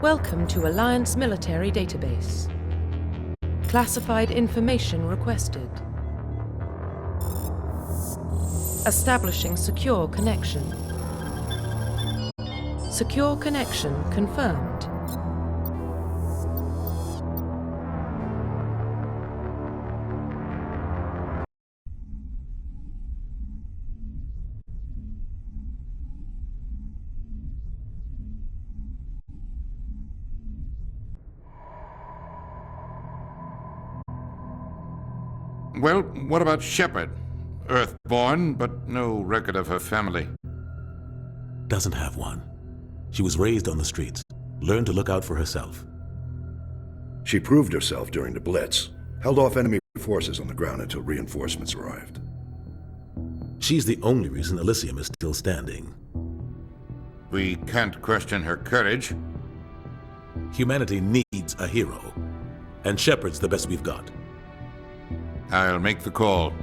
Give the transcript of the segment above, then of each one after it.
Welcome to Alliance Military Database. Classified information requested. Establishing secure connection. Secure connection confirmed. Well, what about Shepard? Earthborn, but no record of her family. Doesn't have one. She was raised on the streets, learned to look out for herself. She proved herself during the Blitz, held off enemy forces on the ground until reinforcements arrived. She's the only reason Elysium is still standing. We can't question her courage. Humanity needs a hero, and Shepard's the best we've got. I'll make the call.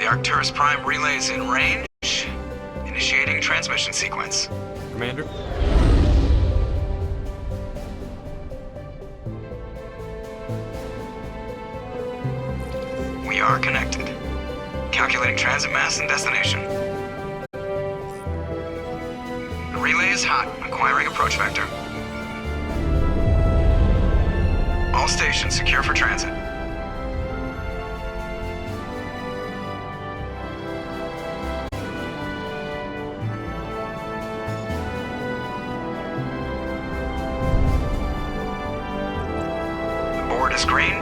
Arcturus Prime relays in range. Initiating transmission sequence. Commander? We are connected. Calculating transit mass and destination. The relay is hot. Acquiring approach vector. All stations secure for transit. Green.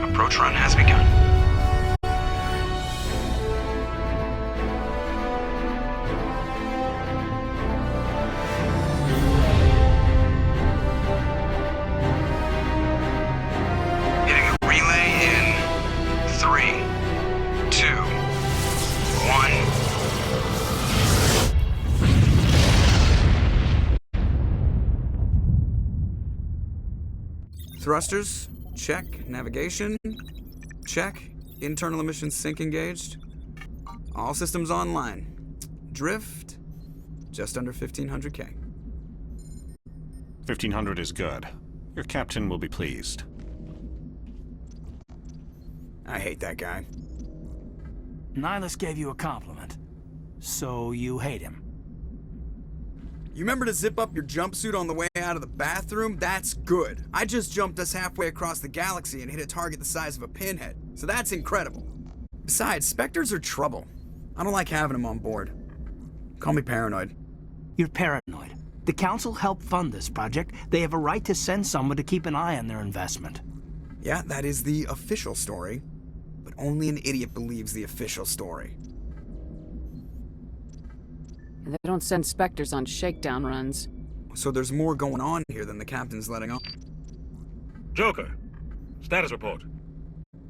Approach run has begun. Hitting the relay in 3, 2, 1. Thrusters. Check. Navigation. Check. Internal emissions sync engaged. All systems online. Drift. Just under 1500K. 1500 is good. Your captain will be pleased. I hate that guy. Nihilus gave you a compliment. So you hate him. You remember to zip up your jumpsuit on the way out of the bathroom? That's good. I just jumped us halfway across the galaxy and hit a target the size of a pinhead. So that's incredible. Besides, Spectres are trouble. I don't like having them on board. Call me paranoid. You're paranoid. The Council helped fund this project. They have a right to send someone to keep an eye on their investment. Yeah, that is the official story. But only an idiot believes the official story. They don't send Spectres on shakedown runs. So there's more going on here than the captain's letting on. Joker, status report.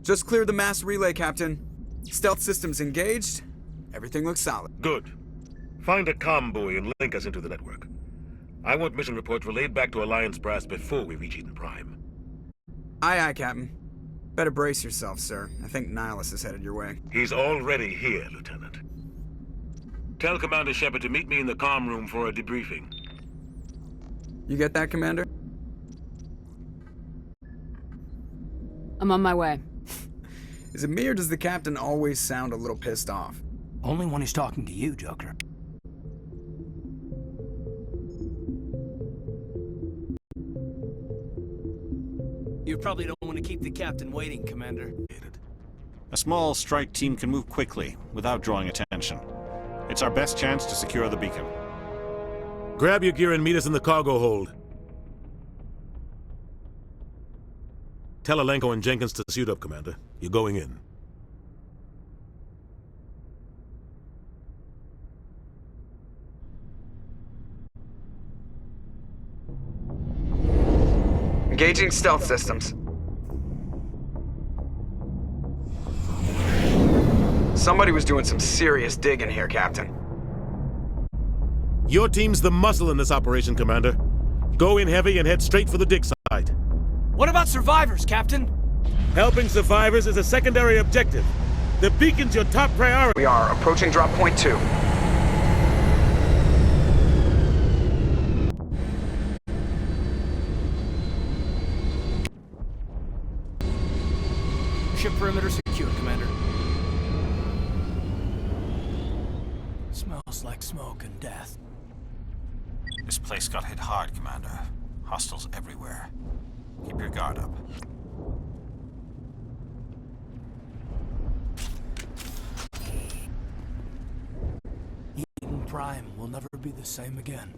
Just cleared the mass relay, Captain. Stealth systems engaged. Everything looks solid. Good. Find a comm buoy and link us into the network. I want mission reports relayed back to Alliance brass before we reach Eden Prime. Aye, aye, Captain. Better brace yourself, sir. I think Nihilus is headed your way. He's already here, Lieutenant. Tell Commander Shepard to meet me in the comm room for a debriefing. You get that, Commander? I'm on my way. Is it me or does the captain always sound a little pissed off? Only when he's talking to you, Joker. You probably don't want to keep the captain waiting, Commander. A small strike team can move quickly, without drawing attention. It's our best chance to secure the beacon. Grab your gear and meet us in the cargo hold. Tell Alenko and Jenkins to suit up, Commander. You're going in. Engaging stealth systems. Somebody was doing some serious digging here, Captain. Your team's the muscle in this operation, Commander. Go in heavy and head straight for the dig site. What about survivors, Captain? Helping survivors is a secondary objective. The beacon's your top priority. We are approaching drop point 2. Ship perimeter secure, Commander. Smells like smoke and death. This place got hit hard, Commander. Hostiles everywhere. Keep your guard up. Eden Prime will never be the same again.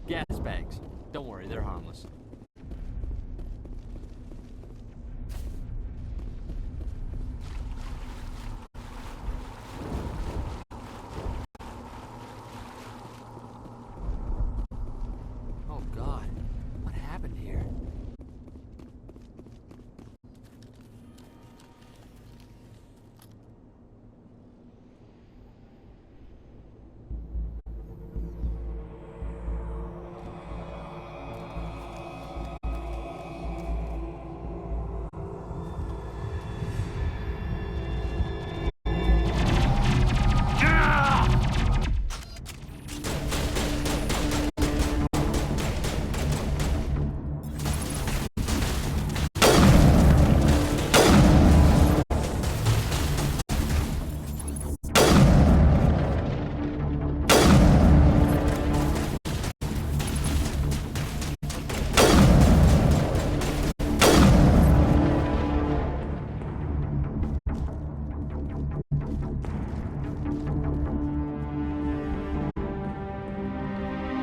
Gas bags. Don't worry, they're harmless. Oh God, what happened here?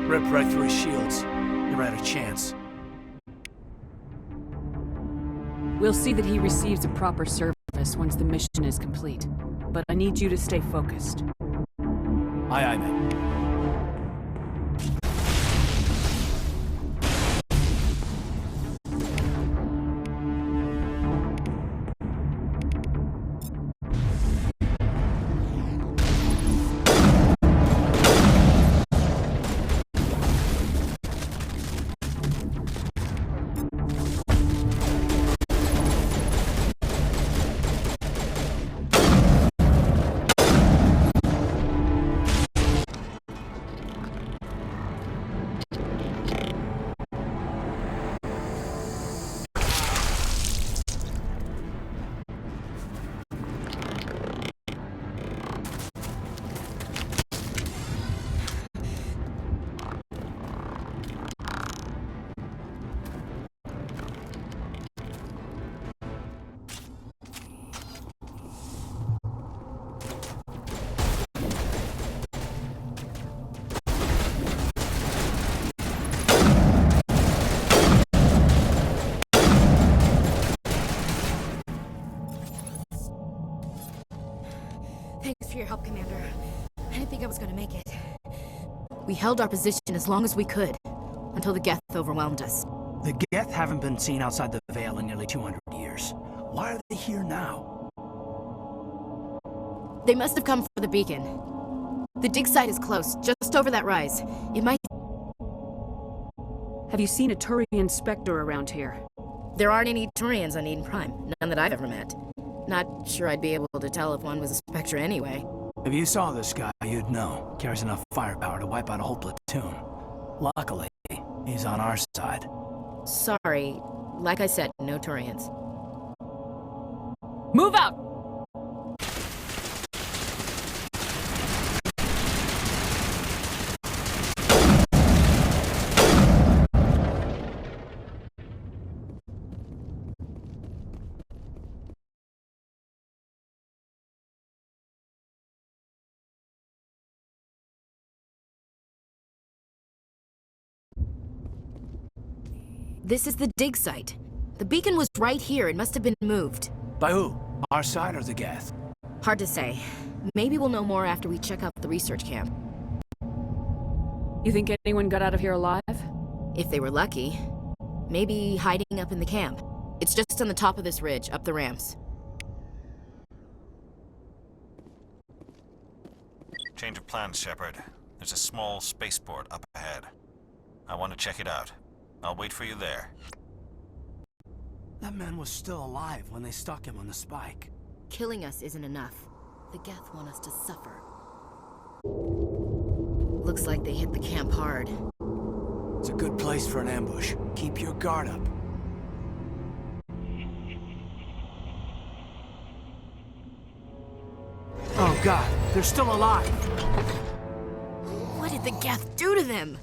Ripped right through his shields. You're out of chance. We'll see that he receives a proper service once the mission is complete. But I need you to stay focused. Aye, aye, ma'am. Commander. I didn't think I was gonna make it. We held our position as long as we could, until the Geth overwhelmed us. The Geth haven't been seen outside the Veil in nearly 200 years. Why are they here now? They must have come for the beacon. The dig site is close, just over that rise. It might... Have you seen a Turian Spectre around here? There aren't any Turians on Eden Prime. None that I've ever met. Not sure I'd be able to tell if one was a Spectre anyway. If you saw this guy, you'd know. Carries enough firepower to wipe out a whole platoon. Luckily, he's on our side. Sorry. Like I said, no Turians. Move out! This is the dig site. The beacon was right here. It must have been moved. By who? Our side or the Geth? Hard to say. Maybe we'll know more after we check out the research camp. You think anyone got out of here alive? If they were lucky. Maybe hiding up in the camp. It's just on the top of this ridge, up the ramps. Change of plans, Shepard. There's a small spaceport up ahead. I want to check it out. I'll wait for you there. That man was still alive when they stuck him on the spike. Killing us isn't enough. The Geth want us to suffer. Looks like they hit the camp hard. It's a good place for an ambush. Keep your guard up. Oh god, they're still alive! What did the Geth do to them?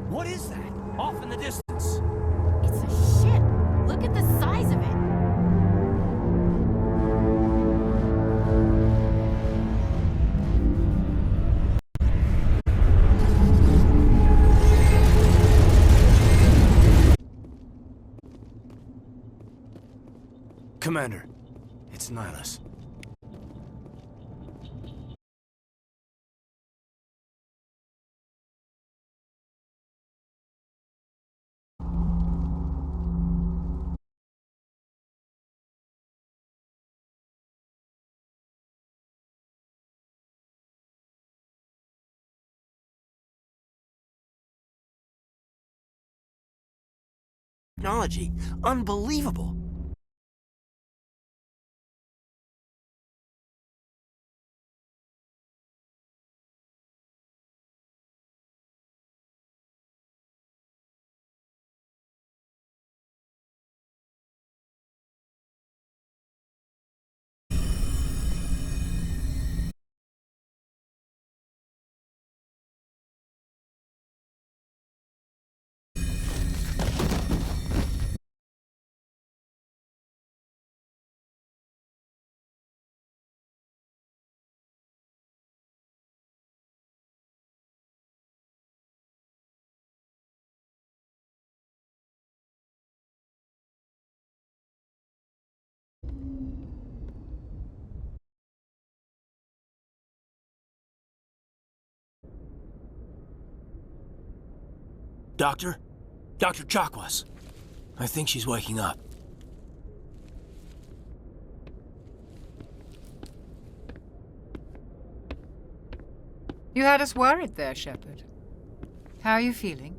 What is that? Off in the distance. It's a ship. Look at the size of it. Commander, it's Ilos. Technology. Unbelievable. Doctor? Dr. Chakwas. I think she's waking up. You had us worried there, Shepard. How are you feeling?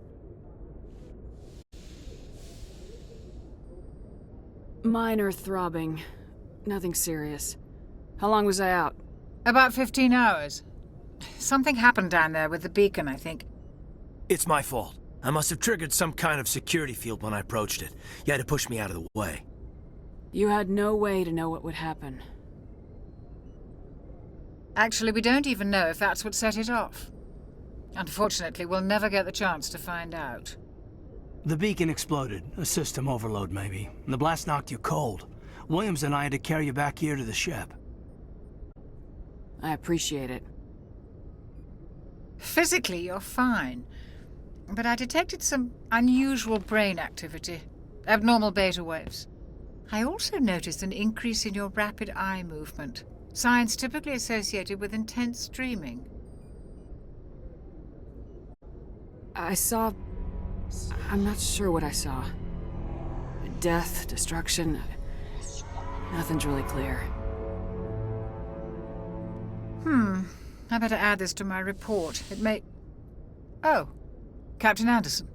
Minor throbbing. Nothing serious. How long was I out? About 15 hours. Something happened down there with the beacon, I think. It's my fault. I must have triggered some kind of security field when I approached it. You had to push me out of the way. You had no way to know what would happen. Actually, we don't even know if that's what set it off. Unfortunately, we'll never get the chance to find out. The beacon exploded. A system overload, maybe. And the blast knocked you cold. Williams and I had to carry you back here to the ship. I appreciate it. Physically, you're fine. But I detected some unusual brain activity. Abnormal beta waves. I also noticed an increase in your rapid eye movement. Signs typically associated with intense dreaming. I'm not sure what I saw. Death, destruction. Nothing's really clear. I better add this to my report. It may... Oh, Captain Anderson.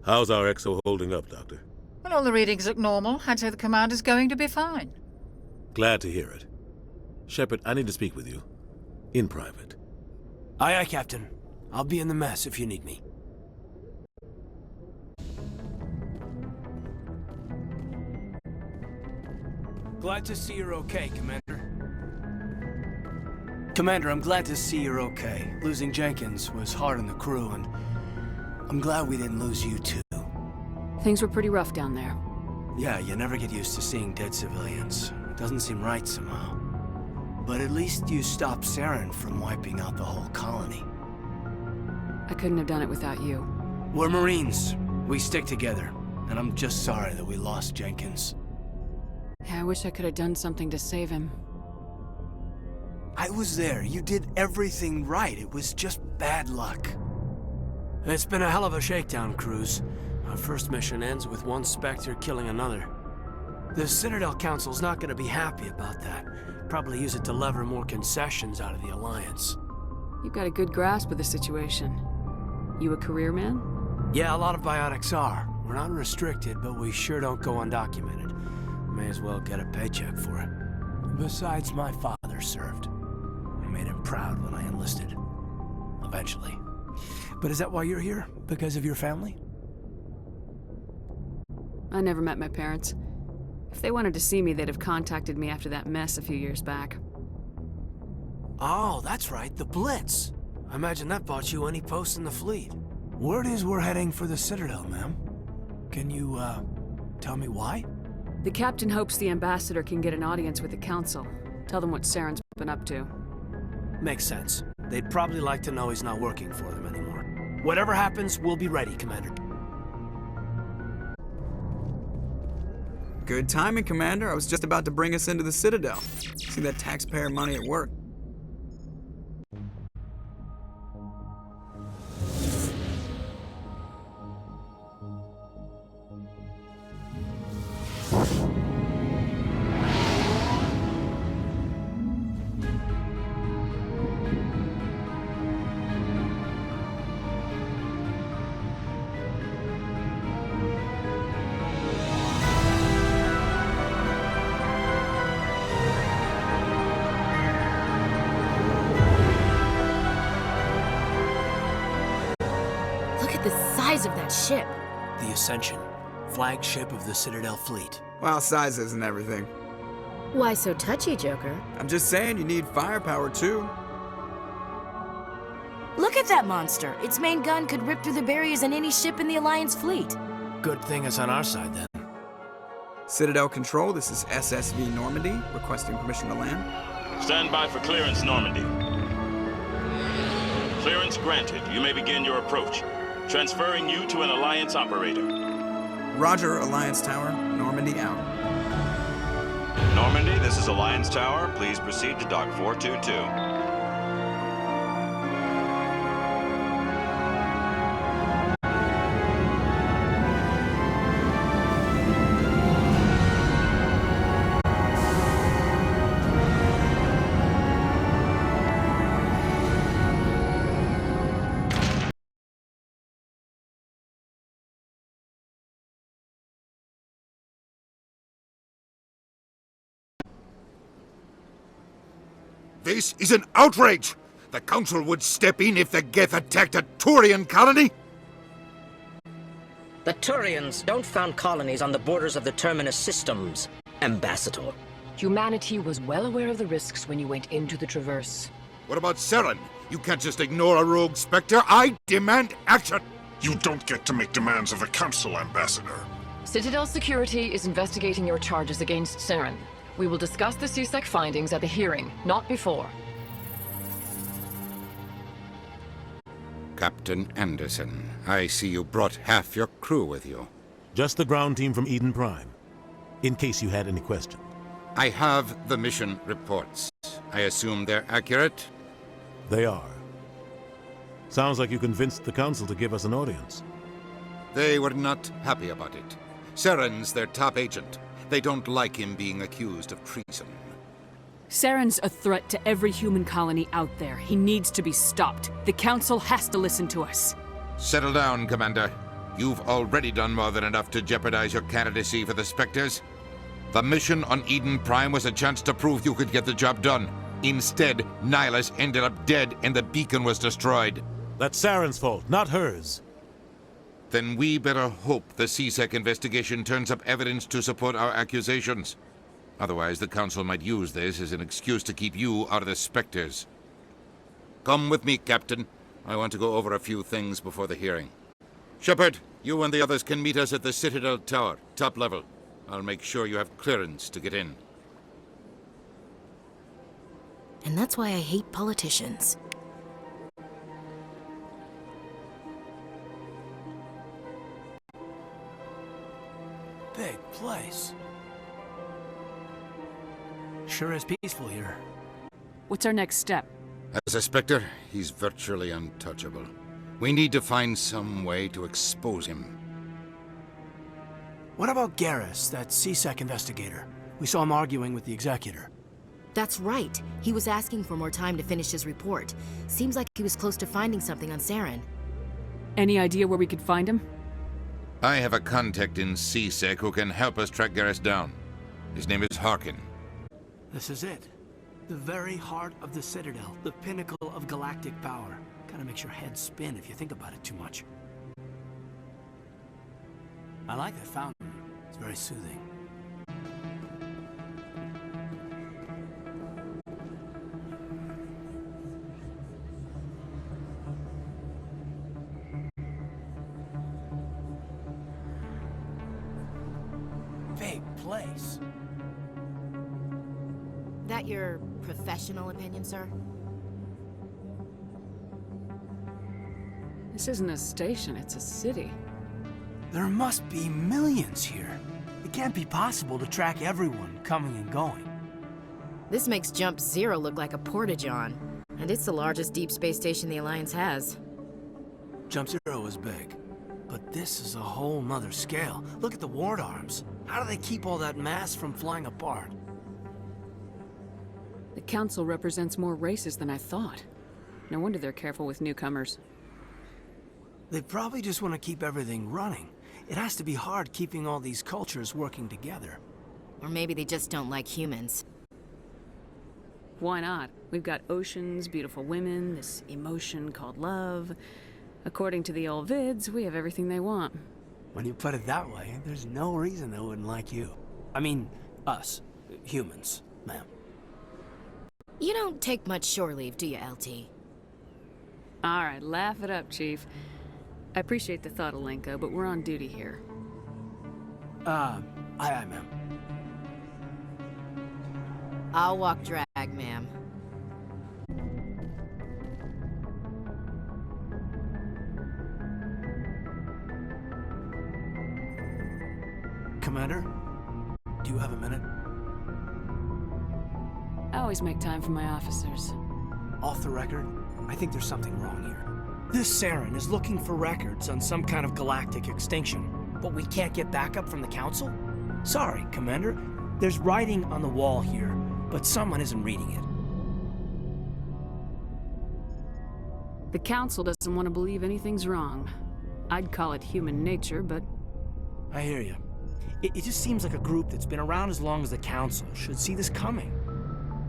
How's our EXO holding up, Doctor? Well, all the readings look normal. I'd say the commander's going to be fine. Glad to hear it. Shepard, I need to speak with you. In private. Aye, aye, Captain. I'll be in the mess if you need me. Glad to see you're okay, Commander. Commander, I'm glad to see you're okay. Losing Jenkins was hard on the crew, and I'm glad we didn't lose you too. Things were pretty rough down there. Yeah, you never get used to seeing dead civilians. It doesn't seem right somehow. But at least you stopped Saren from wiping out the whole colony. I couldn't have done it without you. We're Marines. We stick together. And I'm just sorry that we lost Jenkins. Yeah, I wish I could have done something to save him. I was there. You did everything right. It was just bad luck. It's been a hell of a shakedown, Cruz. Our first mission ends with one Spectre killing another. The Citadel Council's not going to be happy about that. Probably use it to lever more concessions out of the Alliance. You've got a good grasp of the situation. You a career man? Yeah, a lot of biotics are. We're not restricted, but we sure don't go undocumented. May as well get a paycheck for it. Besides, my father served. I made him proud when I enlisted. Eventually. But is that why you're here? Because of your family? I never met my parents. If they wanted to see me, they'd have contacted me after that mess a few years back. Oh, that's right, the Blitz. I imagine that bought you any post in the fleet. Word is we're heading for the Citadel, ma'am. Can you, tell me why? The captain hopes the ambassador can get an audience with the council. Tell them what Saren's been up to. Makes sense. They'd probably like to know he's not working for them anymore. Whatever happens, we'll be ready, Commander. Good timing, Commander. I was just about to bring us into the Citadel. See that taxpayer money at work. Of that ship. The Ascension, flagship of the Citadel fleet. Well, size isn't everything. Why so touchy, Joker? I'm just saying you need firepower too. Look at that monster. Its main gun could rip through the barriers in any ship in the Alliance fleet. Good thing it's on our side then. Citadel Control, this is SSV Normandy, requesting permission to land. Stand by for clearance, Normandy. Clearance granted. You may begin your approach. Transferring you to an Alliance operator. Roger, Alliance Tower. Normandy out. Normandy, this is Alliance Tower. Please proceed to Dock 422. This is an outrage! The Council would step in if the Geth attacked a Turian colony? The Turians don't found colonies on the borders of the Terminus systems, Ambassador. Humanity was well aware of the risks when you went into the Traverse. What about Saren? You can't just ignore a rogue Spectre. I demand action! You don't get to make demands of the Council, Ambassador. Citadel Security is investigating your charges against Saren. We will discuss the CSEC findings at the hearing, not before. Captain Anderson, I see you brought half your crew with you. Just the ground team from Eden Prime, in case you had any questions. I have the mission reports. I assume they're accurate? They are. Sounds like you convinced the Council to give us an audience. They were not happy about it. Saren's their top agent. They don't like him being accused of treason. Saren's a threat to every human colony out there. He needs to be stopped. The Council has to listen to us. Settle down, Commander. You've already done more than enough to jeopardize your candidacy for the Spectres. The mission on Eden Prime was a chance to prove you could get the job done. Instead, Nihilus ended up dead and the beacon was destroyed. That's Saren's fault, not hers. Then we better hope the CSEC investigation turns up evidence to support our accusations. Otherwise, the Council might use this as an excuse to keep you out of the Spectres. Come with me, Captain. I want to go over a few things before the hearing. Shepard, you and the others can meet us at the Citadel Tower, top level. I'll make sure you have clearance to get in. And that's why I hate politicians. Big place. Sure is peaceful here. What's our next step? As a Spectre, he's virtually untouchable. We need to find some way to expose him. What about Garrus, that CSEC investigator? We saw him arguing with the Executor. That's right. He was asking for more time to finish his report. Seems like he was close to finding something on Saren. Any idea where we could find him? I have a contact in CSEC who can help us track Garrus down. His name is Harkin. This is it. The very heart of the Citadel, the pinnacle of galactic power. Kinda makes your head spin if you think about it too much. I like that fountain. It's very soothing. Big place. That your professional opinion, sir? This isn't a station, it's a city. There must be millions here. It can't be possible to track everyone coming and going. This makes Jump Zero look like a porta-john. And it's the largest deep space station the Alliance has. Jump Zero is big. But this is a whole nother scale. Look at the ward arms. How do they keep all that mass from flying apart? The Council represents more races than I thought. No wonder they're careful with newcomers. They probably just want to keep everything running. It has to be hard keeping all these cultures working together. Or maybe they just don't like humans. Why not? We've got oceans, beautiful women, this emotion called love. According to the old vids, we have everything they want. When you put it that way, there's no reason they wouldn't like you. I mean, us. Humans, ma'am. You don't take much shore leave, do you, LT? Alright, laugh it up, Chief. I appreciate the thought, Alenko, but we're on duty here. Aye, ma'am. I'll walk drag, ma'am. Commander, do you have a minute? I always make time for my officers. Off the record, I think there's something wrong here. This Saren is looking for records on some kind of galactic extinction, but we can't get backup from the Council? Sorry, Commander. There's writing on the wall here, but someone isn't reading it. The Council doesn't want to believe anything's wrong. I'd call it human nature, but... I hear you. It just seems like a group that's been around as long as the Council should see this coming.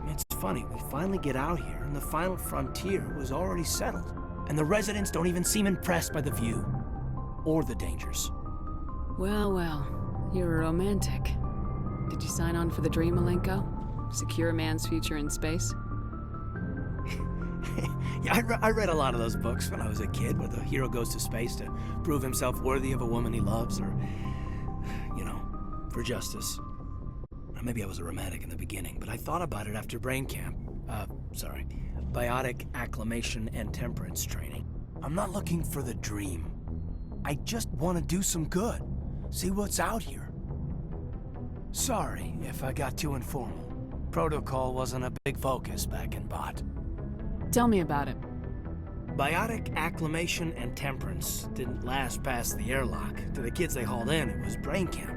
It's funny. We finally get out here, and the final frontier was already settled. And the residents don't even seem impressed by the view. Or the dangers. Well, well. You're a romantic. Did you sign on for the dream, Alenko? Secure a man's future in space? Yeah, I read a lot of those books when I was a kid, where the hero goes to space to prove himself worthy of a woman he loves, or, you know, for justice. Maybe I was a romantic in the beginning, but I thought about it after brain camp. BAaT acclimation and temperance training. I'm not looking for the dream. I just want to do some good. See what's out here. Sorry if I got too informal. Protocol wasn't a big focus back in BAaT. Tell me about it. BAaT acclimation and temperance didn't last past the airlock. To the kids they hauled in, it was brain camp.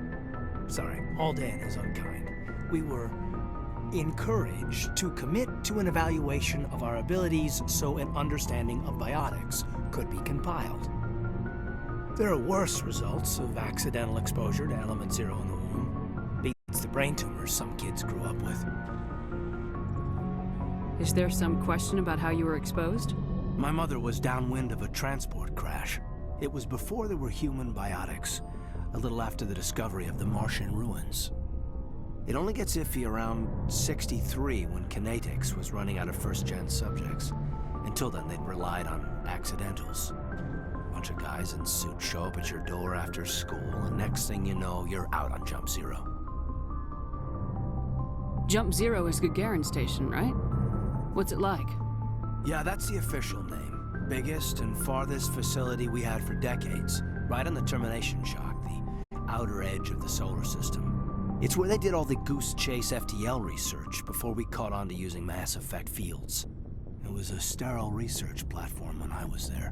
Sorry, hauled in is unkind. We were encouraged to commit to an evaluation of our abilities so an understanding of biotics could be compiled. There are worse results of accidental exposure to Element Zero in the womb. Beats the brain tumors some kids grew up with. Is there some question about how you were exposed? My mother was downwind of a transport crash. It was before there were human biotics, a little after the discovery of the Martian ruins. It only gets iffy around 63 when Kinetics was running out of first-gen subjects. Until then, they'd relied on accidentals. A bunch of guys in suits show up at your door after school, and next thing you know, you're out on Jump Zero. Jump Zero is Gagarin Station, right? What's it like? Yeah, that's the official name. Biggest and farthest facility we had for decades. Right on the termination shock, the outer edge of the solar system. It's where they did all the Goose Chase FTL research before we caught on to using mass effect fields. It was a sterile research platform when I was there.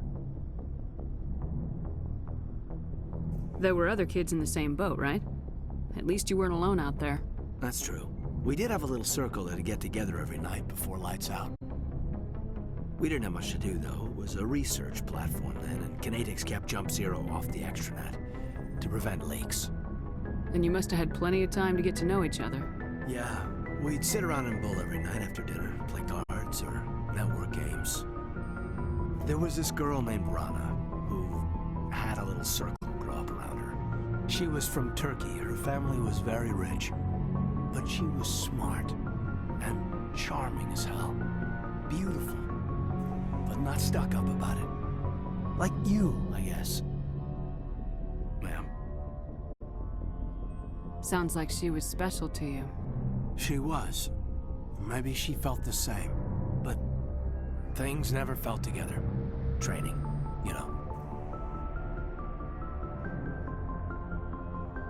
There were other kids in the same boat, right? At least you weren't alone out there. That's true. We did have a little circle that'd get together every night before lights out. We didn't have much to do, though. It was a research platform then, and Kinetics kept Jump Zero off the extranet to prevent leaks. And you must have had plenty of time to get to know each other. Yeah, we'd sit around and bull every night after dinner, play cards or network games. There was this girl named Rana, who had a little circle grow up around her. She was from Turkey, her family was very rich, but she was smart and charming as hell. Beautiful, but not stuck up about it. Like you, I guess. Ma'am. Sounds like she was special to you. She was. Maybe she felt the same. But things never felt together. Training, you know.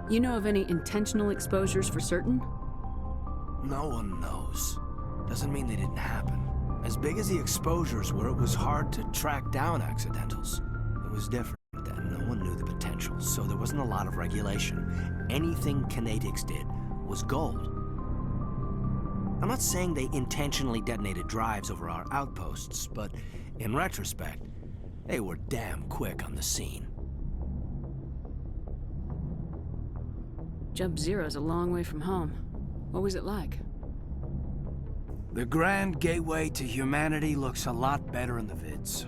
You know of any intentional exposures for certain? No one knows. Doesn't mean they didn't happen. As big as the exposures were, it was hard to track down accidentals. It was different then. No one knew the potential, so there wasn't a lot of regulation. Anything Kinetics did was gold. I'm not saying they intentionally detonated drives over our outposts, but in retrospect, they were damn quick on the scene. Jump Zero's a long way from home. What was it like? The grand gateway to humanity looks a lot better in the vids.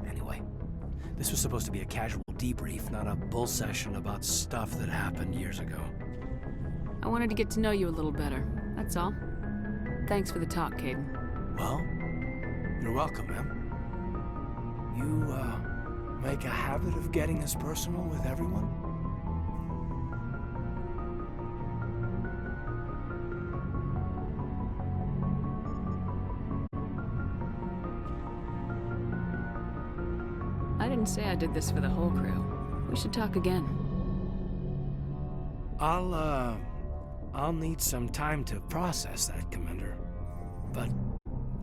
Anyway, this was supposed to be a casual debrief, not a bull session about stuff that happened years ago. I wanted to get to know you a little better, that's all. Thanks for the talk, Kaidan. Well, you're welcome, ma'am. You, make a habit of getting this personal with everyone? I didn't say I did this for the whole crew. We should talk again. I'll need some time to process that, Commander. But,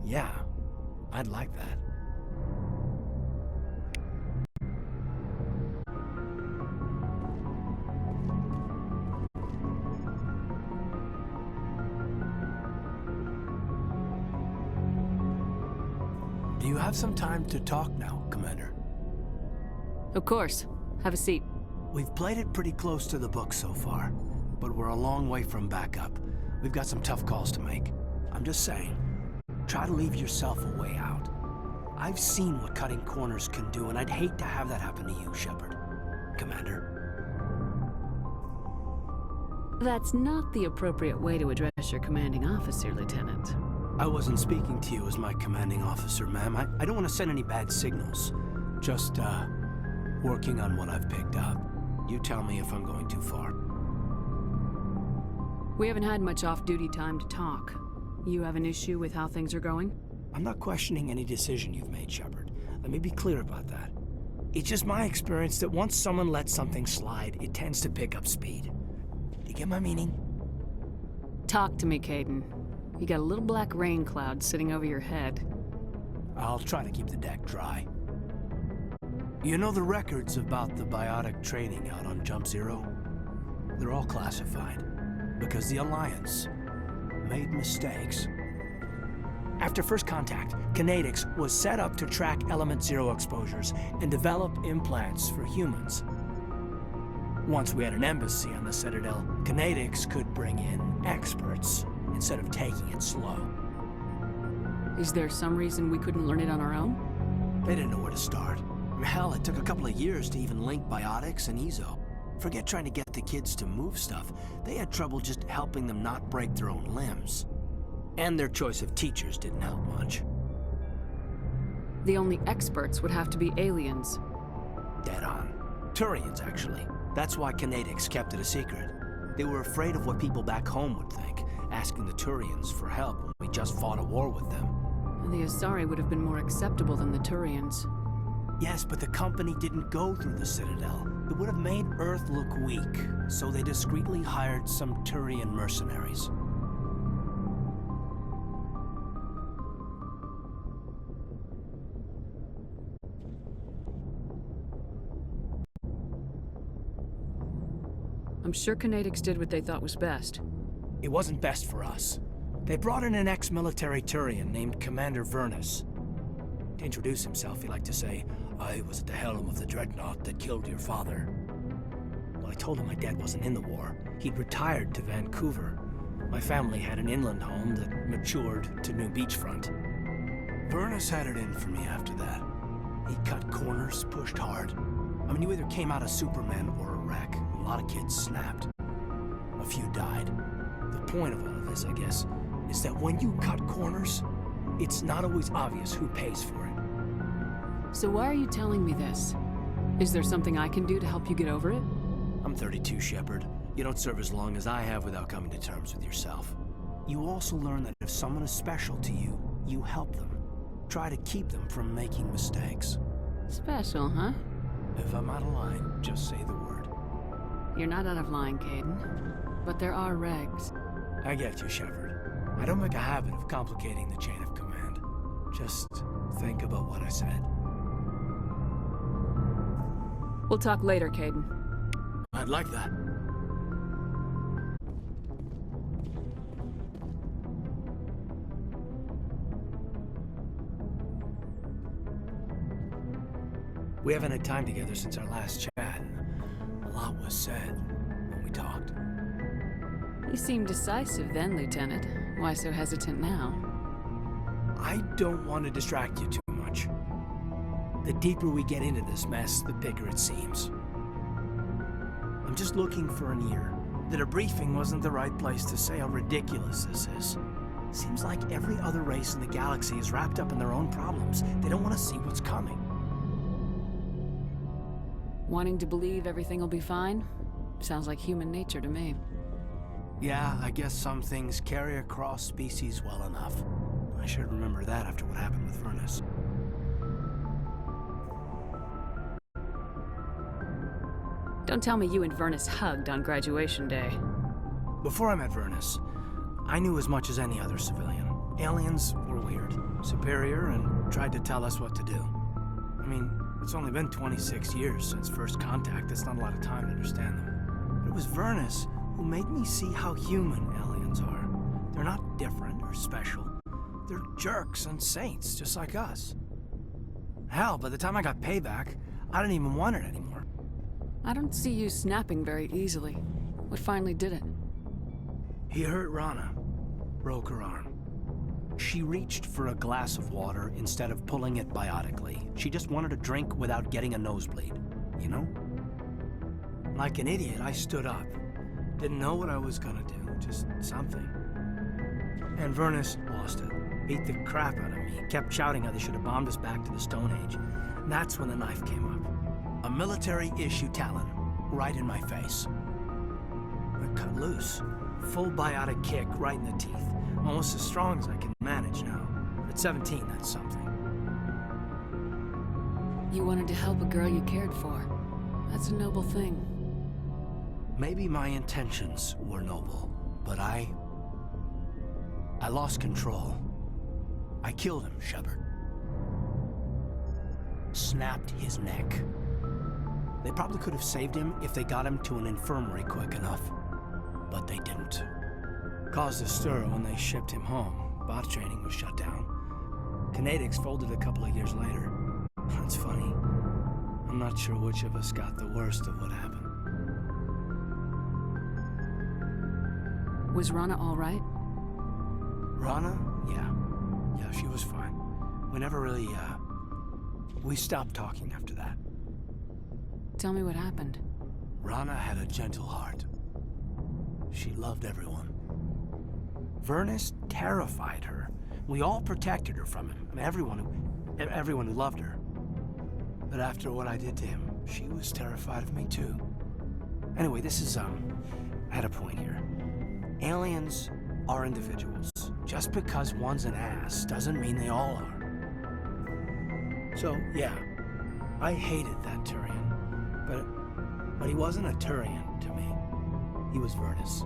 yeah, I'd like that. Do you have some time to talk now, Commander? Of course. Have a seat. We've played it pretty close to the book so far, but we're a long way from backup. We've got some tough calls to make. I'm just saying, Try to leave yourself a way out. I've seen what cutting corners can do, and I'd hate to have that happen to you, Shepard. Commander. That's not the appropriate way to address your commanding officer, Lieutenant. I wasn't speaking to you as my commanding officer, ma'am. I don't want to send any bad signals. Just, working on what I've picked up. You tell me if I'm going too far. We haven't had much off-duty time to talk. You have an issue with how things are going? I'm not questioning any decision you've made, Shepard. Let me be clear about that. It's just my experience that once someone lets something slide, it tends to pick up speed. You get my meaning? Talk to me, Kaidan. You got a little black rain cloud sitting over your head. I'll try to keep the deck dry. You know the records about the biotic training out on Jump Zero? They're all classified, because the Alliance made mistakes. After first contact, Kinetics was set up to track Element Zero exposures and develop implants for humans. Once we had an embassy on the Citadel, Kinetics could bring in experts instead of taking it slow. Is there some reason we couldn't learn it on our own? They didn't know where to start. Hell, it took a couple of years to even link biotics and EZO. Forget trying to get the kids to move stuff. They had trouble just helping them not break their own limbs. And their choice of teachers didn't help much. The only experts would have to be aliens. Dead on. Turians, actually. That's why Kinetics kept it a secret. They were afraid of what people back home would think, asking the Turians for help when we just fought a war with them. And the Asari would have been more acceptable than the Turians. Yes, but the company didn't go through the Citadel. It would have made Earth look weak, so they discreetly hired some Turian mercenaries. I'm sure Kinetics did what they thought was best. It wasn't best for us. They brought in an ex-military Turian named Commander Vernus. To introduce himself, he liked to say, "I was at the helm of the dreadnought that killed your father." Well, I told him my dad wasn't in the war. He'd retired to Vancouver. My family had an inland home that matured to new beachfront. Vernus had it in for me after that. He cut corners, pushed hard. I mean, you either came out a Superman or a wreck. A lot of kids snapped. A few died. The point of all of this, I guess, is that when you cut corners, it's not always obvious who pays for it. So why are you telling me this? Is there something I can do to help you get over it? I'm 32, Shepard. You don't serve as long as I have without coming to terms with yourself. You also learn that if someone is special to you, you help them. Try to keep them from making mistakes. Special, huh? If I'm out of line, just say the word. You're not out of line, Kaidan. But there are regs. I get you, Shepard. I don't make a habit of complicating the chain of command. Just think about what I said. We'll talk later, Kaidan. I'd like that. We haven't had time together since our last chat, and a lot was said when we talked. You seemed decisive then, Lieutenant. Why so hesitant now? I don't want to distract you too much. The deeper we get into this mess, the bigger it seems. I'm just looking for an ear. The debriefing wasn't the right place to say how ridiculous this is. Seems like every other race in the galaxy is wrapped up in their own problems. They don't want to see what's coming. Wanting to believe everything will be fine? Sounds like human nature to me. Yeah, I guess some things carry across species well enough. I should remember that after what happened with Vernus. Don't tell me you and Vernus hugged on graduation day. Before I met Vernus, I knew as much as any other civilian. Aliens were weird, superior, and tried to tell us what to do. I mean, it's only been 26 years since first contact. That's not a lot of time to understand them. But it was Vernus who made me see how human aliens are. They're not different or special. They're jerks and saints, just like us. Hell, by the time I got payback, I didn't even want it anymore. I don't see you snapping very easily. What finally did it? He hurt Rana. Broke her arm. She reached for a glass of water instead of pulling it biotically. She just wanted a drink without getting a nosebleed, you know? Like an idiot, I stood up. Didn't know what I was gonna do, just something. And Vernus lost it. Beat the crap out of me. Kept shouting how they should have bombed us back to the Stone Age. And that's when the knife came up. A military-issue talon, right in my face. I cut loose. Full biotic kick right in the teeth. Almost as strong as I can manage now. At 17, that's something. You wanted to help a girl you cared for. That's a noble thing. Maybe my intentions were noble, but I lost control. I killed him, Shepard. Snapped his neck. They probably could have saved him if they got him to an infirmary quick enough, but they didn't. Caused a stir when they shipped him home. BAaT training was shut down. Kinetics folded a couple of years later. That's funny. I'm not sure which of us got the worst of what happened. Was Rana all right? Rana? Yeah, she was fine. We never really, we stopped talking after that. Tell me what happened. Rana had a gentle heart. She loved everyone. Vernus terrified her. We all protected her from him. Everyone who loved her. But after what I did to him, she was terrified of me too. Anyway, this is, I had a point here. Aliens are individuals. Just because one's an ass doesn't mean they all are. So, yeah, I hated that Turian. But he wasn't a Turian to me. He was Vernus.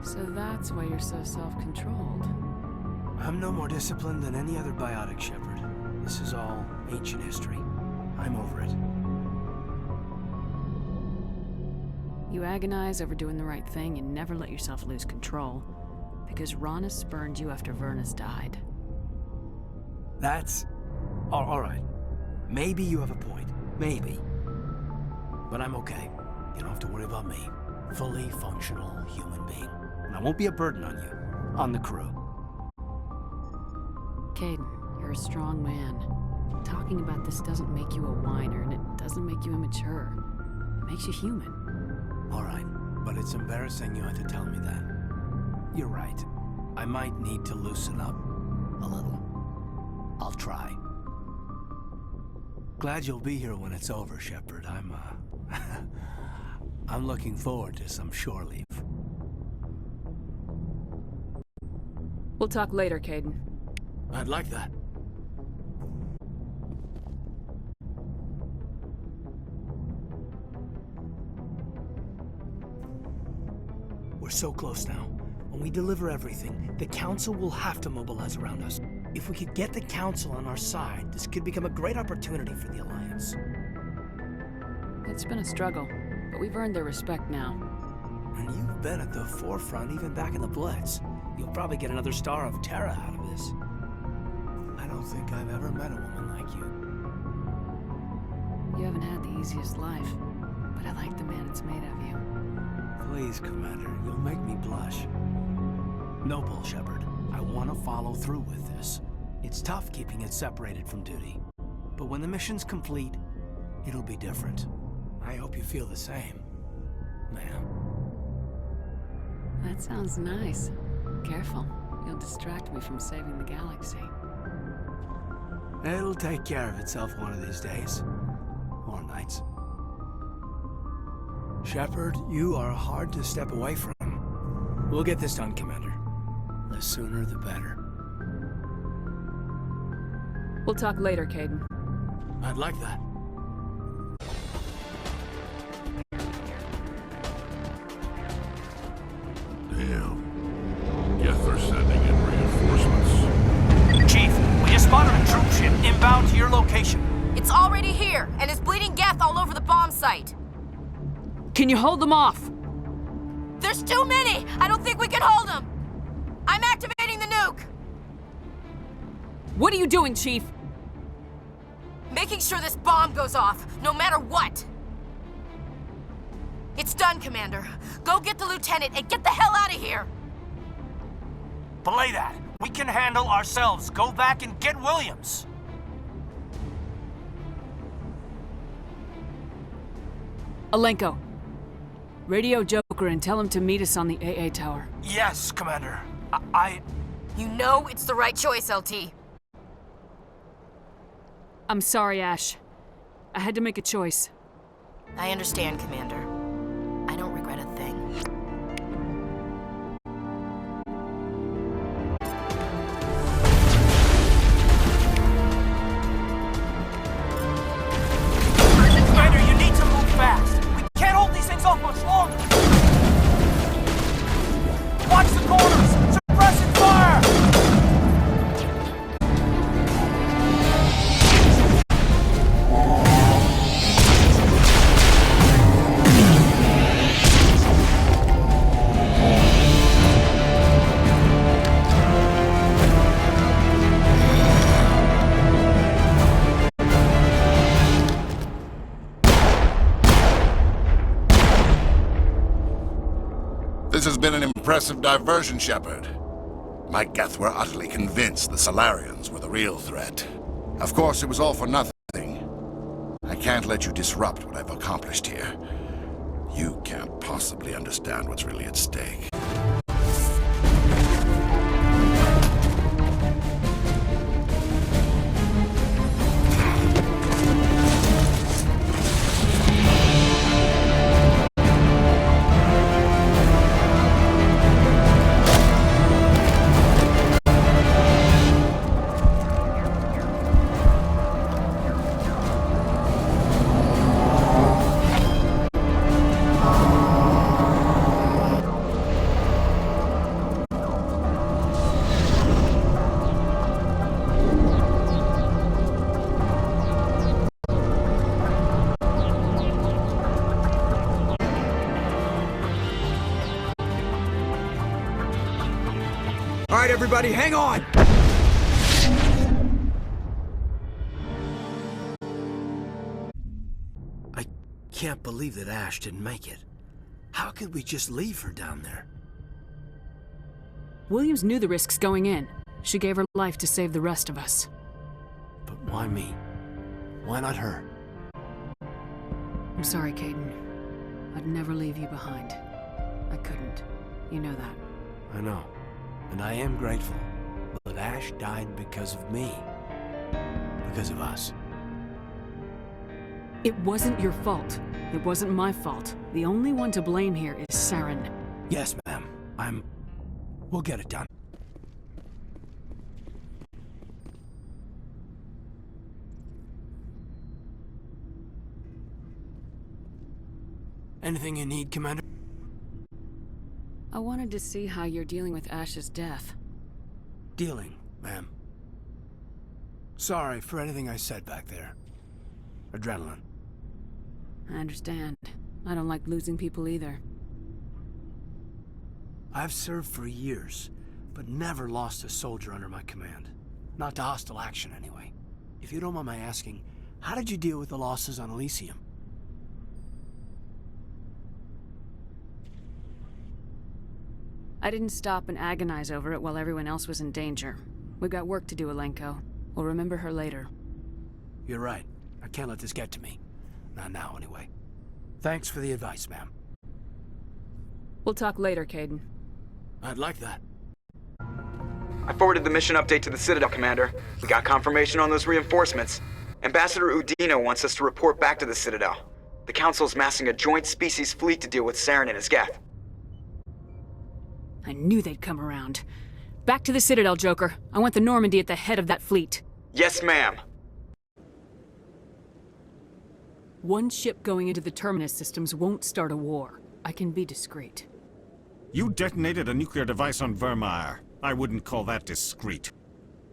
So that's why you're so self-controlled. I'm no more disciplined than any other biotic, Shepard. This is all ancient history. I'm over it. You agonize over doing the right thing and never let yourself lose control. Because Rana spurned you after Vernus died. That's... all right. Maybe you have a point. Maybe. But I'm okay. You don't have to worry about me. Fully functional human being. And I won't be a burden on you. On the crew. Kaidan, you're a strong man. Talking about this doesn't make you a whiner, and it doesn't make you immature. It makes you human. All right, but it's embarrassing you had to tell me that. You're right. I might need to loosen up a little. I'll try. Glad you'll be here when it's over, Shepard. I'm looking forward to some shore leave. We'll talk later, Kaidan. I'd like that. We're so close now. When we deliver everything, the Council will have to mobilize around us. If we could get the Council on our side, this could become a great opportunity for the Alliance. It's been a struggle, but we've earned their respect now. And you've been at the forefront even back in the Blitz. You'll probably get another Star of Terra out of this. I don't think I've ever met a woman like you. You haven't had the easiest life, but I like the man it's made of you. Please, Commander, you'll make me blush. Noble, Shepard. I want to follow through with this. It's tough keeping it separated from duty. But when the mission's complete, it'll be different. I hope you feel the same, ma'am. That sounds nice. Careful. You'll distract me from saving the galaxy. It'll take care of itself one of these days. Or nights. Shepard, you are hard to step away from. We'll get this done, Commander. The sooner, the better. We'll talk later, Kaidan. I'd like that. Damn. Guess they're sending in reinforcements. Chief, we just spotted a troop ship inbound to your location. It's already here, and is bleeding Geth all over the bomb site. Can you hold them off? There's too many! I don't think we can hold them! I'm activating the nuke! What are you doing, Chief? Making sure this bomb goes off, no matter what! It's done, Commander. Go get the Lieutenant and get the hell out of here! Belay that. We can handle ourselves. Go back and get Williams. Alenko. Radio Joker and tell him to meet us on the AA Tower. Yes, Commander. You know it's the right choice, LT. I'm sorry, Ash. I had to make a choice. I understand, Commander. I don't regret a thing. Commander, you need to move fast. We can't hold these things off much longer. Watch the corners! Suppressing fire! This has been an impressive diversion, Shepard. My Geth were utterly convinced the Salarians were the real threat. Of course, it was all for nothing. I can't let you disrupt what I've accomplished here. You can't possibly understand what's really at stake. All right, everybody, hang on! I can't believe that Ash didn't make it. How could we just leave her down there? Williams knew the risks going in. She gave her life to save the rest of us. But why me? Why not her? I'm sorry, Kaidan. I'd never leave you behind. I couldn't. You know that. I know. And I am grateful. But Ash died because of me. Because of us. It wasn't your fault. It wasn't my fault. The only one to blame here is Saren. Yes, ma'am. We'll get it done. Anything you need, Commander? I wanted to see how you're dealing with Ash's death. Dealing, ma'am. Sorry for anything I said back there. Adrenaline. I understand. I don't like losing people either. I've served for years, but never lost a soldier under my command. Not to hostile action, anyway. If you don't mind my asking, how did you deal with the losses on Elysium? I didn't stop and agonize over it while everyone else was in danger. We've got work to do, Alenko. We'll remember her later. You're right. I can't let this get to me. Not now, anyway. Thanks for the advice, ma'am. We'll talk later, Kaidan. I'd like that. I forwarded the mission update to the Citadel, Commander. We got confirmation on those reinforcements. Ambassador Udina wants us to report back to the Citadel. The Council's massing a joint species fleet to deal with Saren and his Geth. I knew they'd come around. Back to the Citadel, Joker. I want the Normandy at the head of that fleet. Yes, ma'am. One ship going into the Terminus systems won't start a war. I can be discreet. You detonated a nuclear device on Virmire. I wouldn't call that discreet.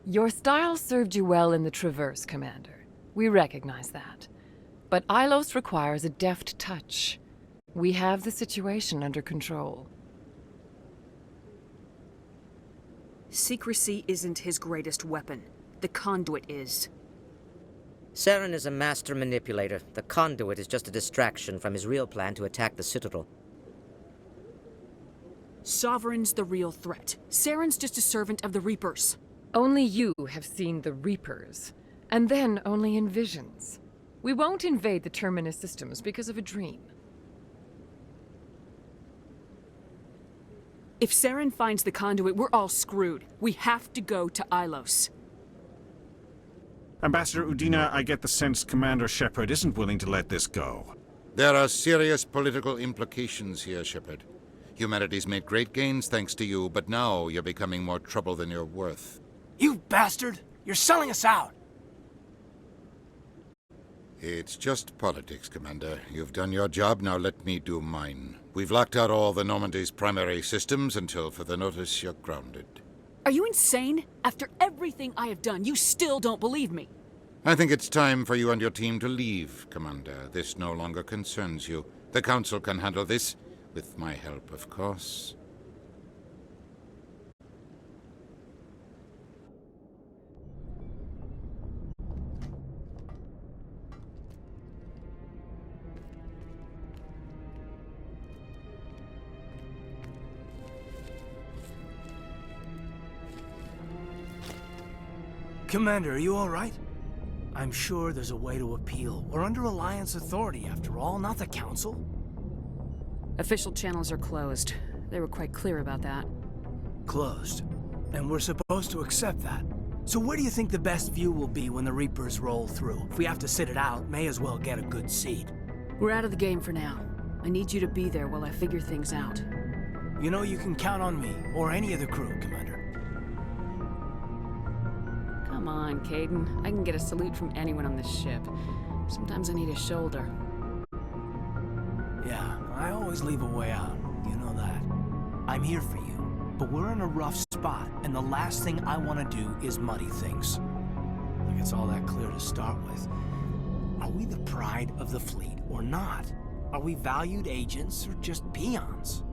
Your style served you well in the Traverse, Commander. We recognize that. But Ilos requires a deft touch. We have the situation under control. Secrecy isn't his greatest weapon. The conduit is. Saren is a master manipulator. The conduit is just a distraction from his real plan to attack the Citadel. Sovereign's the real threat. Saren's just a servant of the Reapers. Only you have seen the Reapers, and then only in visions. We won't invade the Terminus systems because of a dream. If Saren finds the conduit, we're all screwed. We have to go to Ilos. Ambassador Udina, I get the sense Commander Shepard isn't willing to let this go. There are serious political implications here, Shepard. Humanity's made great gains thanks to you, but now you're becoming more trouble than you're worth. You bastard! You're selling us out! It's just politics, Commander. You've done your job, now let me do mine. We've locked out all the Normandy's primary systems until further notice you're grounded. Are you insane? After everything I have done, you still don't believe me. I think it's time for you and your team to leave, Commander. This no longer concerns you. The Council can handle this, with my help, of course. Commander, are you all right? I'm sure there's a way to appeal. We're under Alliance authority, after all, not the Council. Official channels are closed. They were quite clear about that. Closed. And we're supposed to accept that. So where do you think the best view will be when the Reapers roll through? If we have to sit it out, may as well get a good seat. We're out of the game for now. I need you to be there while I figure things out. You know you can count on me, or any of the crew, Commander. Come on, Kaidan. I can get a salute from anyone on this ship. Sometimes I need a shoulder. Yeah, I always leave a way out. You know that. I'm here for you, but we're in a rough spot, and the last thing I want to do is muddy things. Like it's all that clear to start with. Are we the pride of the fleet or not? Are we valued agents or just peons?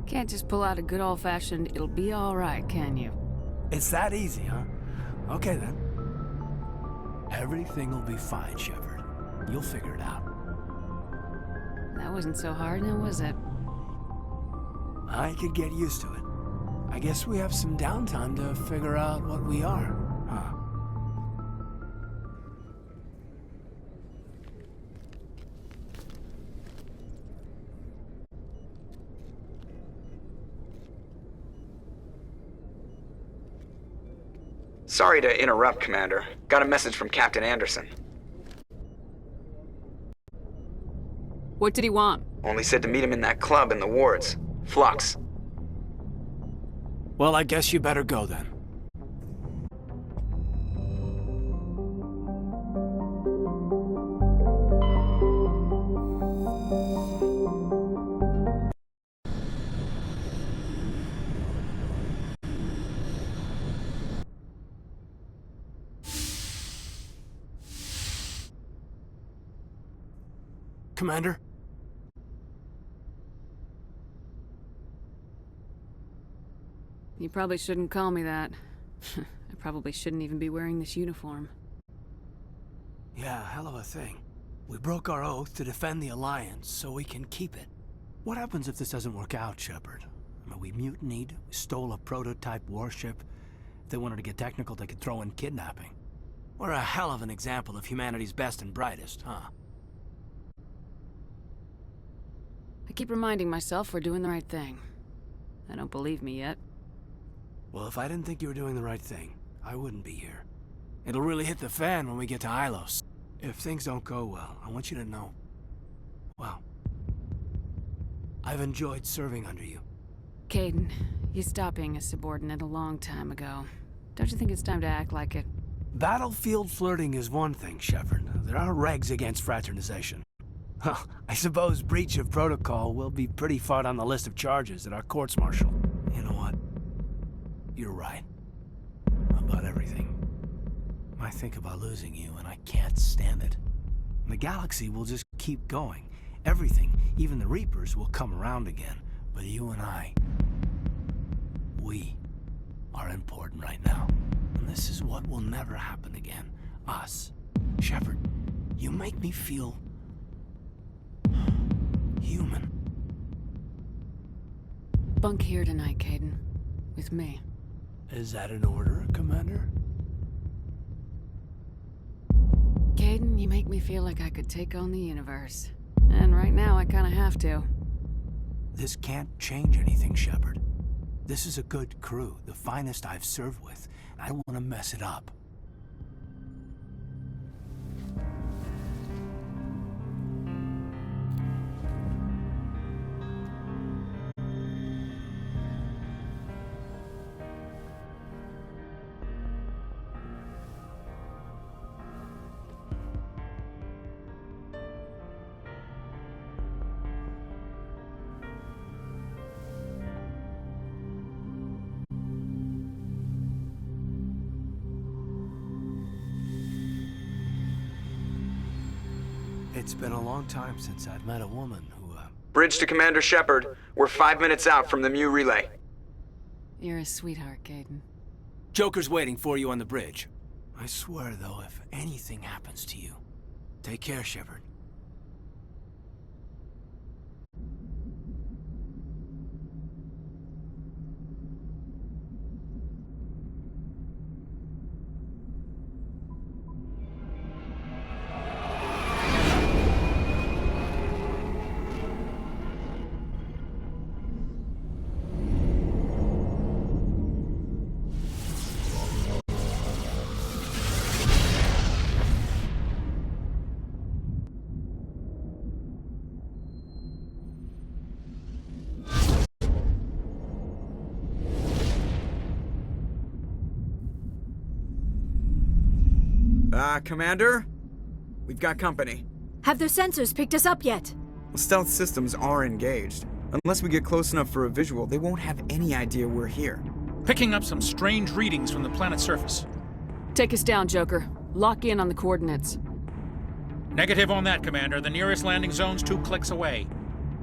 Can't just pull out a good old-fashioned, it'll be all right, can you? It's that easy, huh? Okay, then. Everything will be fine, Shepard. You'll figure it out. That wasn't so hard, now was it? I could get used to it. I guess we have some downtime to figure out what we are, huh? Sorry to interrupt, Commander. Got a message from Captain Anderson. What did he want? Only said to meet him in that club in the wards. Flux. Well, I guess you better go then. Commander? You probably shouldn't call me that. I probably shouldn't even be wearing this uniform. Yeah, hell of a thing. We broke our oath to defend the Alliance, so we can keep it. What happens if this doesn't work out, Shepard? I mean, we mutinied, we stole a prototype warship. If they wanted to get technical, they could throw in kidnapping. We're a hell of an example of humanity's best and brightest, huh? I keep reminding myself we're doing the right thing. I don't believe me yet. Well, if I didn't think you were doing the right thing, I wouldn't be here. It'll really hit the fan when we get to Ilos. If things don't go well, I want you to know. Well, I've enjoyed serving under you. Kaidan, you stopped being a subordinate a long time ago. Don't you think it's time to act like it? Battlefield flirting is one thing, Shepard. There are regs against fraternization. Well, I suppose breach of protocol will be pretty far on the list of charges at our courts-martial. You know what? You're right. About everything. I think about losing you, and I can't stand it. The galaxy will just keep going. Everything, even the Reapers, will come around again. But you and I, we are important right now. And this is what will never happen again. Us. Shepard, you make me feel human. Bunk here tonight, Kaidan. With me. Is that an order, Commander? Kaidan, you make me feel like I could take on the universe. And right now, I kinda have to. This can't change anything, Shepard. This is a good crew, the finest I've served with. I don't want to mess it up. It's been a long time since I've met a woman who, Bridge to Commander Shepard. We're 5 minutes out from the Mu relay. You're a sweetheart, Kaidan. Joker's waiting for you on the bridge. I swear, though, if anything happens to you, take care, Shepard. Commander? We've got company. Have their sensors picked us up yet? Well, stealth systems are engaged. Unless we get close enough for a visual, they won't have any idea we're here. Picking up some strange readings from the planet's surface. Take us down, Joker. Lock in on the coordinates. Negative on that, Commander. The nearest landing zone's 2 clicks away.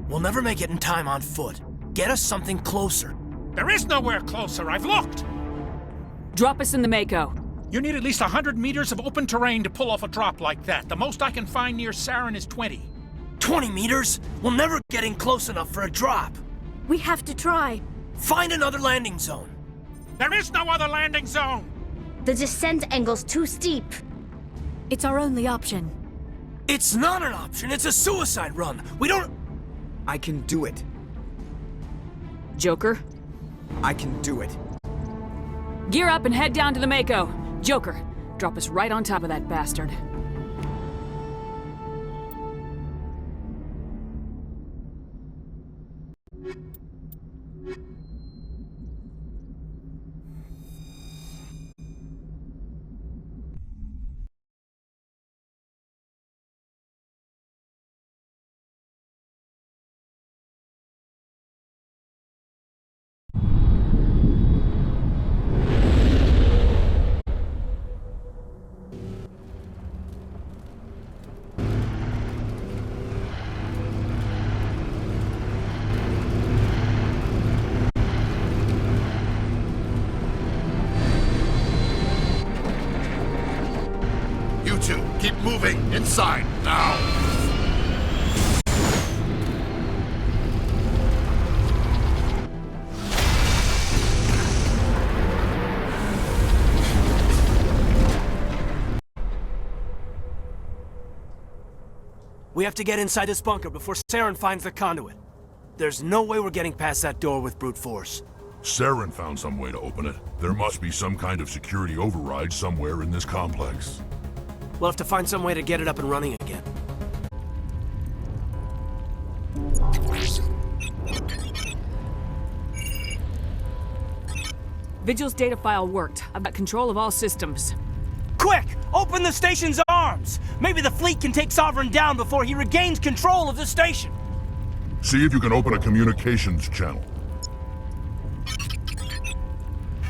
We'll never make it in time on foot. Get us something closer. There is nowhere closer. I've looked. Drop us in the Mako. You need at least 100 meters of open terrain to pull off a drop like that. The most I can find near Saren is 20. 20 meters? We'll never get in close enough for a drop. We have to try. Find another landing zone. There is no other landing zone! The descent angle's too steep. It's our only option. It's not an option. It's a suicide run. We don't... I can do it. Joker? I can do it. Gear up and head down to the Mako. Joker, drop us right on top of that bastard. Keep moving. Inside, now. We have to get inside this bunker before Saren finds the conduit. There's no way we're getting past that door with brute force. Saren found some way to open it. There must be some kind of security override somewhere in this complex. We'll have to find some way to get it up and running again. Vigil's data file worked. I've got control of all systems. Quick! Open the station's arms! Maybe the fleet can take Sovereign down before he regains control of the station! See if you can open a communications channel.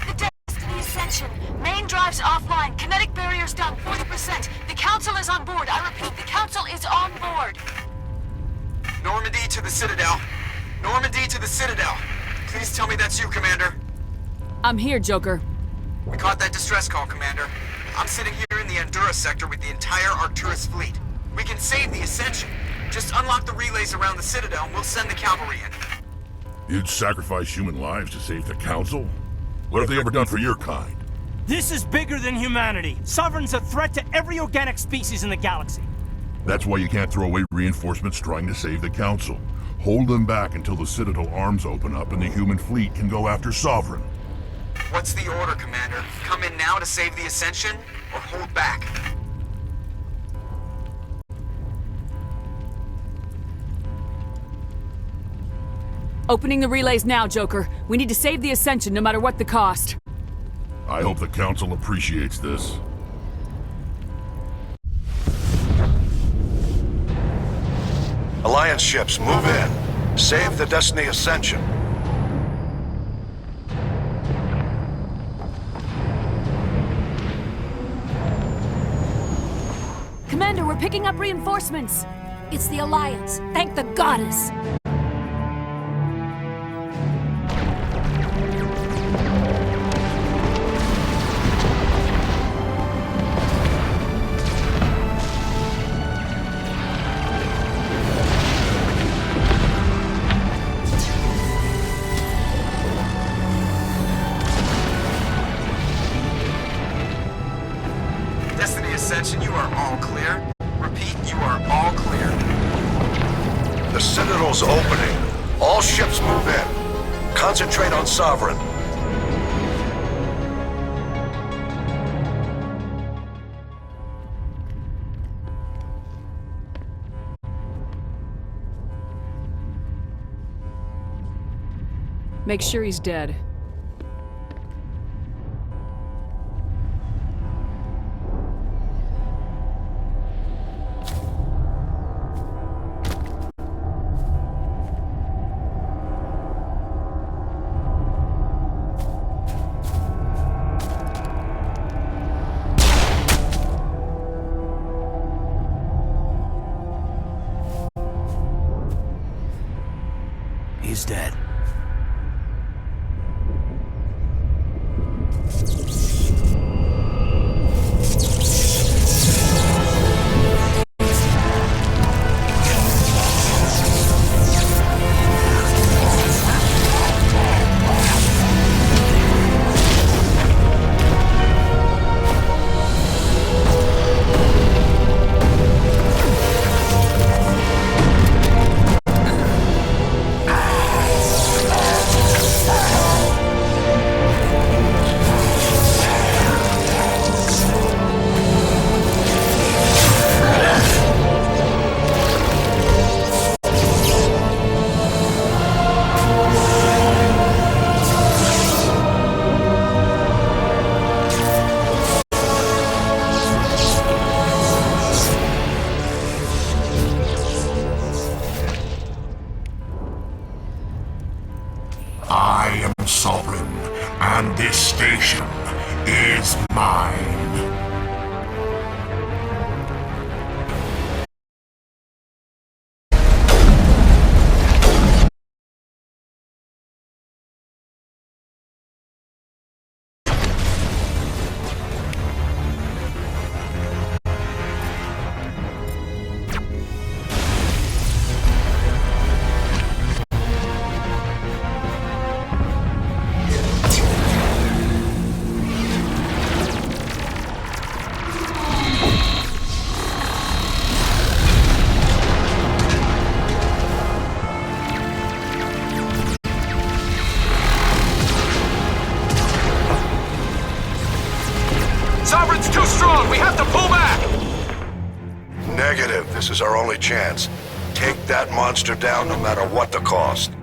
The Destiny Ascension. Main drives offline. Kinetic barriers down 40%. The Council is on board. I repeat, the Council is on board. Normandy to the Citadel. Normandy to the Citadel. Please tell me that's you, Commander. I'm here, Joker. We caught that distress call, Commander. I'm sitting here in the Endura sector with the entire Arcturus fleet. We can save the Ascension. Just unlock the relays around the Citadel and we'll send the cavalry in. You'd sacrifice human lives to save the Council? What have they ever done for your kind? This is bigger than humanity. Sovereign's a threat to every organic species in the galaxy. That's why you can't throw away reinforcements trying to save the Council. Hold them back until the Citadel arms open up and the human fleet can go after Sovereign. What's the order, Commander? Come in now to save the Ascension, or hold back? Opening the relays now, Joker. We need to save the Ascension no matter what the cost. I hope the Council appreciates this. Alliance ships, move in. Save the Destiny Ascension. Commander, we're picking up reinforcements. It's the Alliance. Thank the goddess. Destiny Ascension, you are all clear. Repeat, you are all clear. The Citadel's opening. All ships move in. Concentrate on Sovereign. Make sure he's dead. He's dead. I am Sovereign, and this station is mine. Sovereign's too strong! We have to pull back! Negative. This is our only chance. Take that monster down no matter what the cost.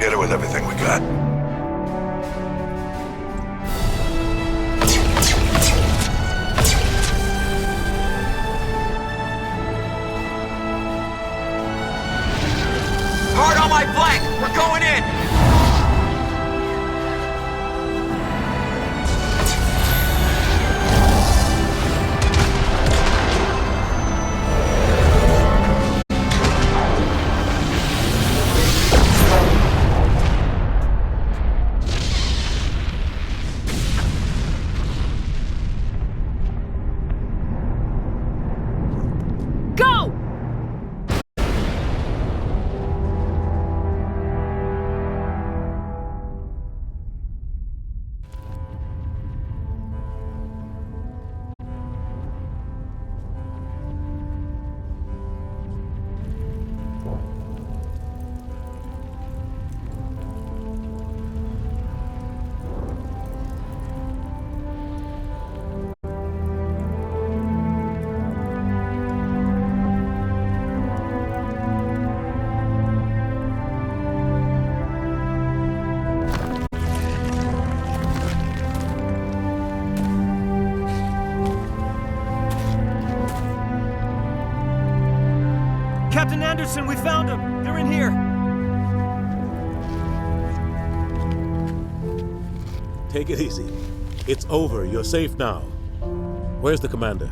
get her with everything we got. Hard on my flank! We're going in! Captain Anderson, we found them! They're in here! Take it easy. It's over. You're safe now. Where's the commander?